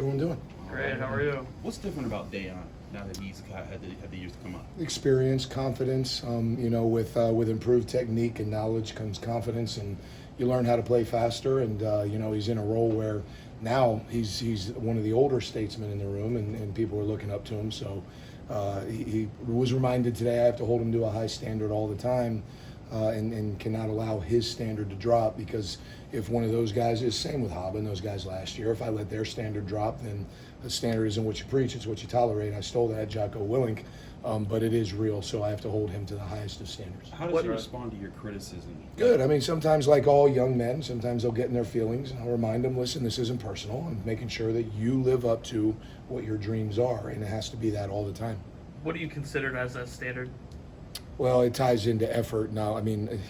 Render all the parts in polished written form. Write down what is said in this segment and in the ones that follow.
Everyone doing? Great, how are you? What's different about Dayon now that he's had the years to come up? Experience, confidence. With improved technique and knowledge comes confidence, and you learn how to play faster. And he's in a role where now he's one of the older statesmen in the room, and people are looking up to him. So he was reminded today I have to hold him to a high standard all the time. And cannot allow his standard to drop, because if one of those guys is same with Haba and those guys last year, if I let their standard drop, then the standard isn't what you preach, it's what you tolerate. I stole that Jocko Willink, but it is real, so I have to hold him to the highest of standards. How does he respond to your criticism? Good. I mean, sometimes, like all young men, sometimes they'll get in their feelings, and I'll remind them, listen, this isn't personal. I'm making sure that you live up to what your dreams are, and it has to be that all the time. What do you consider as a standard? Well, it ties into effort now. I mean,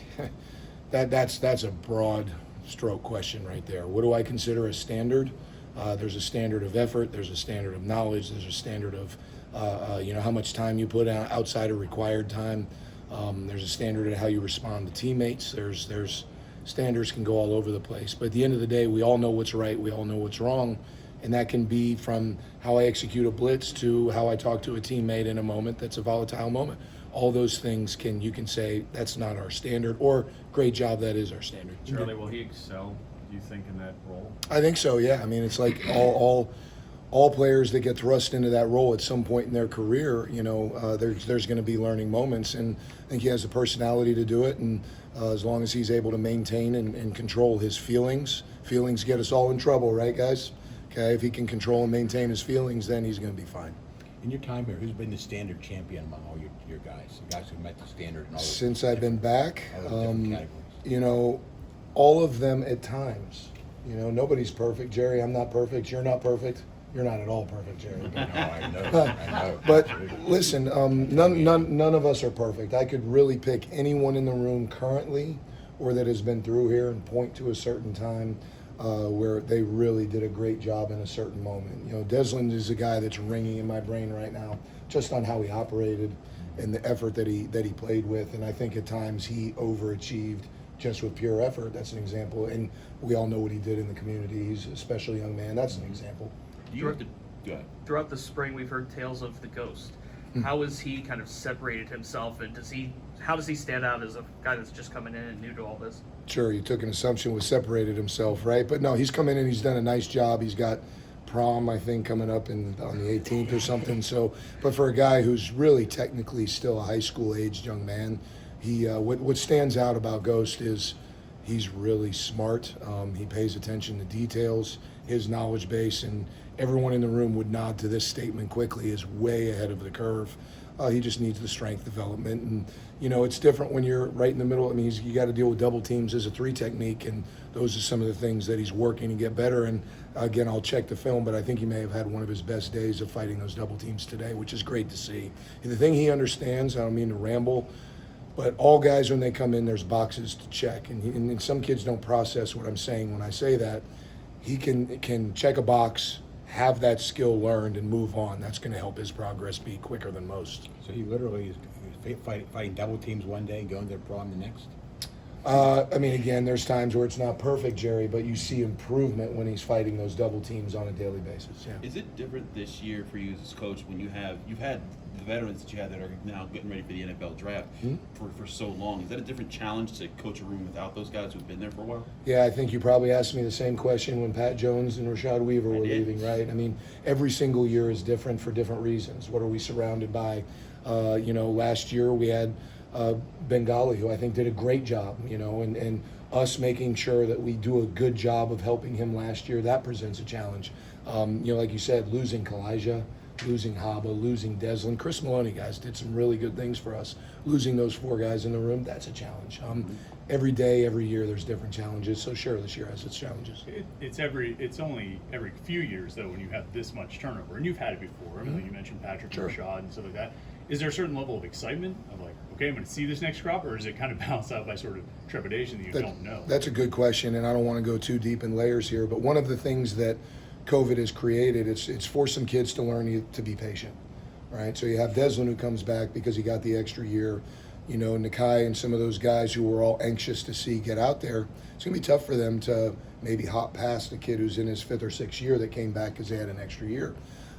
that's a broad stroke question right there. What do I consider a standard? There's a standard of effort. There's a standard of knowledge. There's a standard of how much time you put out outside of required time. There's a standard of how you respond to teammates. There's standards can go all over the place. But at the end of the day, we all know what's right. We all know what's wrong. And that can be from how I execute a blitz to how I talk to a teammate in a moment that's a volatile moment. All those things you can say that's not our standard, or great job, that is our standard. Charlie, will he excel, do you think, in that role? I think so, yeah. I mean, it's like all players that get thrust into that role at some point in their career, there's going to be learning moments, and I think he has the personality to do it, and as long as he's able to maintain and control his feelings get us all in trouble, right, guys? Okay, if he can control and maintain his feelings, then he's going to be fine. In your time here, who's been the standard champion among all your guys? The guys who met the standard and all those Since I've been back, all those different categories? all of them at times. Nobody's perfect. Jerry, I'm not perfect. You're not perfect. You're not at all perfect, Jerry. I know. But listen, none of us are perfect. I could really pick anyone in the room currently or that has been through here and point to a certain time where they really did a great job in a certain moment. Desmond is a guy that's ringing in my brain right now, just on how he operated and the effort that he played with. And I think at times he overachieved just with pure effort. That's an example. And we all know what he did in the community. He's a special young man. That's an example. Do you have to go ahead? Throughout the spring, we've heard tales of the ghost. How has he kind of separated himself, and how does he stand out as a guy that's just coming in and new to all this? Sure, you took an assumption was separated himself, right? But no, he's come in and he's done a nice job. He's got prom, I think, coming up on the 18th or something. So, but for a guy who's really technically still a high school aged young man, what stands out about Ghost is he's really smart. He pays attention to details. His knowledge base, and everyone in the room would nod to this statement quickly, is way ahead of the curve. He just needs the strength development, and it's different when you're right in the middle. I mean, you got to deal with double teams as a 3 technique, and those are some of the things that he's working to get better. And again, I'll check the film, but I think he may have had one of his best days of fighting those double teams today, which is great to see. And the thing he understands, I don't mean to ramble, but all guys, when they come in, there's boxes to check, and some kids don't process what I'm saying when I say that. He can check a box, have that skill learned, and move on. That's going to help his progress be quicker than most. So he literally is fighting double teams one day and going to the prom the next? I mean, again, there's times where it's not perfect, Jerry, but you see improvement when he's fighting those double teams on a daily basis. Yeah. Is it different this year for you as coach when you've had the veterans that you have that are now getting ready for the NFL draft for so long? Is that a different challenge to coach a room without those guys who've been there for a while? Yeah, I think you probably asked me the same question when Pat Jones and Rashad Weaver were leaving, right? I mean, every single year is different for different reasons. What are we surrounded by? Last year we had Bengali, who I think did a great job, and us making sure that we do a good job of helping him last year, that presents a challenge. Like you said, losing Kalijah, losing Haba, losing Deslin. Chris Maloney, guys, did some really good things for us. Losing those 4 guys in the room, that's a challenge. Every day, every year, there's different challenges. So sure, this year has its challenges. It's only every few years, though, when you have this much turnover, and you've had it before. I mean, you mentioned Patrick and Rashad and stuff like that. Is there a certain level of excitement of like, okay, I'm going to see this next crop, or is it kind of balanced out by sort of trepidation that you don't know? That's a good question, and I don't want to go too deep in layers here, but one of the things that COVID has created, it's forced some kids to learn to be patient, right? So you have Deslin, who comes back because he got the extra year. Nakai and some of those guys who we're all anxious to see get out there. It's going to be tough for them to maybe hop past a kid who's in his 5th or 6th year that came back because they had an extra year.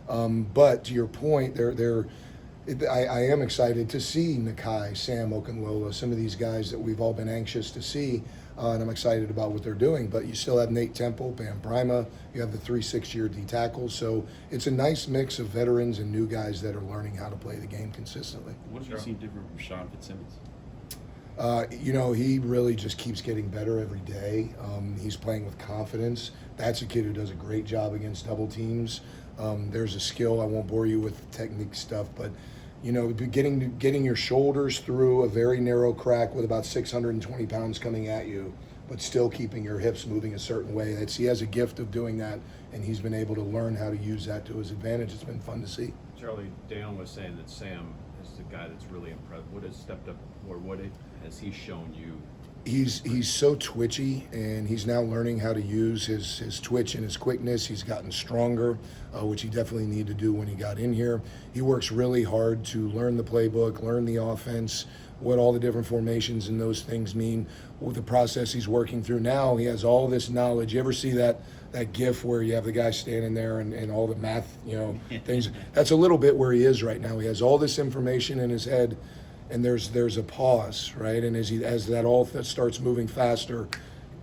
But to your point, I am excited to see Nakai, Sam Okunlola, some of these guys that we've all been anxious to see, and I'm excited about what they're doing. But you still have Nate Temple, Bam Brima, you have the 3 6-year D tackles. So it's a nice mix of veterans and new guys that are learning how to play the game consistently. What have you seen different from Sean Fitzsimmons? He really just keeps getting better every day. He's playing with confidence. That's a kid who does a great job against double teams. There's a skill. I won't bore you with technique stuff, but getting your shoulders through a very narrow crack with about 620 pounds coming at you, but still keeping your hips moving a certain way. He has a gift of doing that, and he's been able to learn how to use that to his advantage. It's been fun to see. Charlie, Dayon was saying that Sam is the guy that's really impressed. What has stepped up, or has he shown you? He's so twitchy, and he's now learning how to use his twitch and his quickness. He's gotten stronger, which he definitely needed to do when he got in here. He works really hard to learn the playbook, learn the offense, what all the different formations and those things mean. With the process he's working through now, he has all this knowledge. You ever see that gif where you have the guy standing there and all the math, things? That's a little bit where he is right now. He has all this information in his head, and there's a pause, right? And as that all starts moving faster,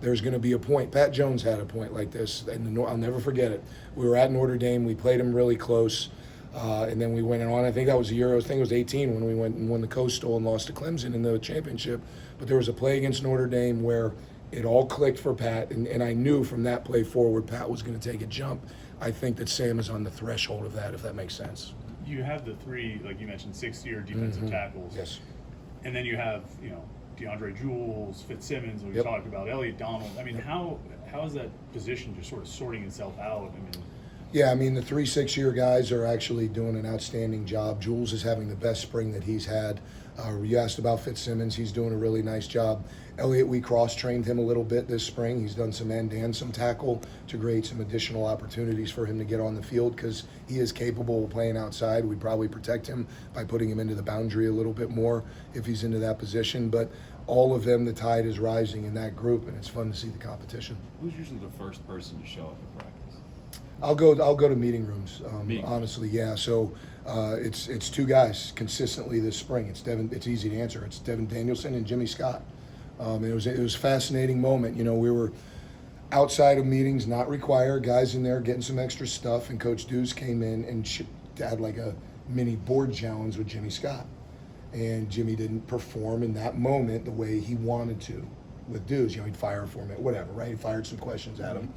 there's going to be a point. Pat Jones had a point like this, and I'll never forget it. We were at Notre Dame. We played him really close, and then we went on. I think that was the year. I think it was 18 when we went and won the Coastal and lost to Clemson in the championship. But there was a play against Notre Dame where it all clicked for Pat, and I knew from that play forward Pat was going to take a jump. I think that Sam is on the threshold of that, if that makes sense. You have the 3, like you mentioned, 6-year defensive tackles. Yes. And then you have, DeAndre Jules, Fitzsimmons, we Yep. talked about, Elliott Donald. I mean, how is that position just sort of sorting itself out? Yeah, the 3 6-year guys are actually doing an outstanding job. Jules is having the best spring that he's had. You asked about Fitzsimmons. He's doing a really nice job. Elliott, we cross-trained him a little bit this spring. He's done some end and some tackle to create some additional opportunities for him to get on the field because he is capable of playing outside. We'd probably protect him by putting him into the boundary a little bit more if he's into that position. But all of them, the tide is rising in that group, and it's fun to see the competition. Who's usually the first person to show up at practice? I'll go to meeting rooms. Honestly, yeah. So it's 2 guys consistently this spring. It's easy to answer. It's Devin Danielson and Jimmy Scott. It was a fascinating moment. We were outside of meetings, not required. Guys in there getting some extra stuff, and Coach Deuce came in and had like a mini board challenge with Jimmy Scott, and Jimmy didn't perform in that moment the way he wanted to with Deuce. He'd fire for him, whatever, right? He fired some questions at him.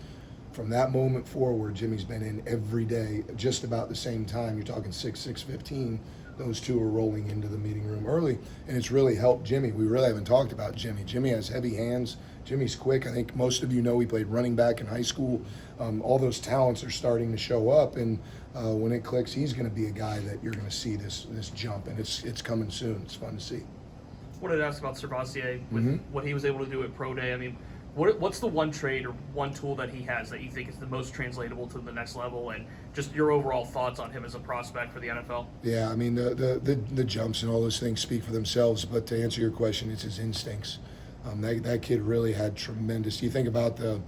From that moment forward, Jimmy's been in every day, just about the same time. You're talking 6:15. Those 2 are rolling into the meeting room early, and it's really helped Jimmy. We really haven't talked about Jimmy. Jimmy has heavy hands. Jimmy's quick. I think most of you know he played running back in high school. All those talents are starting to show up, and when it clicks, he's going to be a guy that you're going to see this jump, and it's coming soon. It's fun to see. What did I ask about Servassier with what he was able to do at Pro Day? What's the one trait or one tool that he has that you think is the most translatable to the next level, and just your overall thoughts on him as a prospect for the NFL? Yeah, the jumps and all those things speak for themselves, but to answer your question, it's his instincts. That kid really had tremendous. You think about the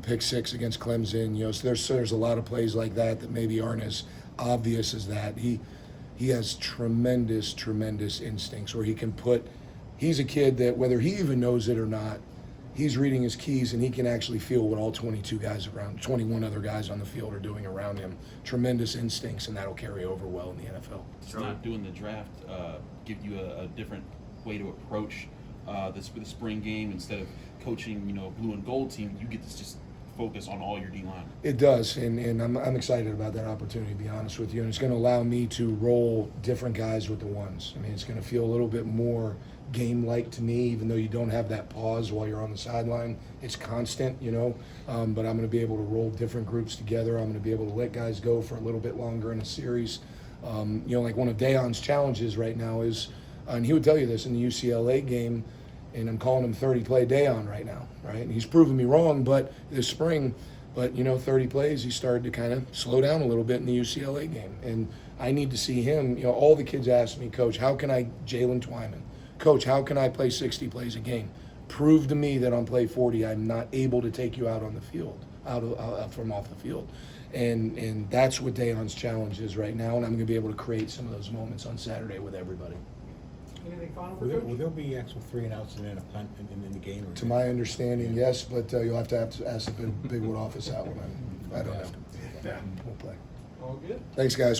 pick 6 against Clemson. So there's a lot of plays like that maybe aren't as obvious as that. He has tremendous instincts where he can put. He's a kid that whether he even knows it or not, he's reading his keys, and he can actually feel what all 21 other guys on the field are doing around him. Tremendous instincts, and that'll carry over well in the NFL. Does not doing the draft give you a different way to approach the spring game? Instead of coaching, blue and gold team, you get to just focus on all your D-line. It does, and I'm excited about that opportunity, to be honest with you. And it's going to allow me to roll different guys with the ones. It's going to feel a little bit more game-like to me, even though you don't have that pause while you're on the sideline. It's constant, but I'm going to be able to roll different groups together. I'm going to be able to let guys go for a little bit longer in a series. Like one of Dayon's challenges right now is, and he would tell you this in the UCLA game, and I'm calling him 30-play Dayon right now, right? And he's proven me wrong, but this spring, 30 plays, he started to kind of slow down a little bit in the UCLA game. And I need to see him, all the kids ask me, Coach, how can I Jalen Twyman? Coach, how can I play 60 plays a game? prove to me that on play 40 I'm not able to take you out on the field, from off the field. And that's what Daon's challenge is right now, and I'm going to be able to create some of those moments on Saturday with everybody. Anything final for Will Coach? there be actual 3 and outs and then a punt in the game? Or To my understanding, yes, but you'll have to ask the Bigwood office that one. I don't know. Yeah. We'll play. All good. Thanks, guys.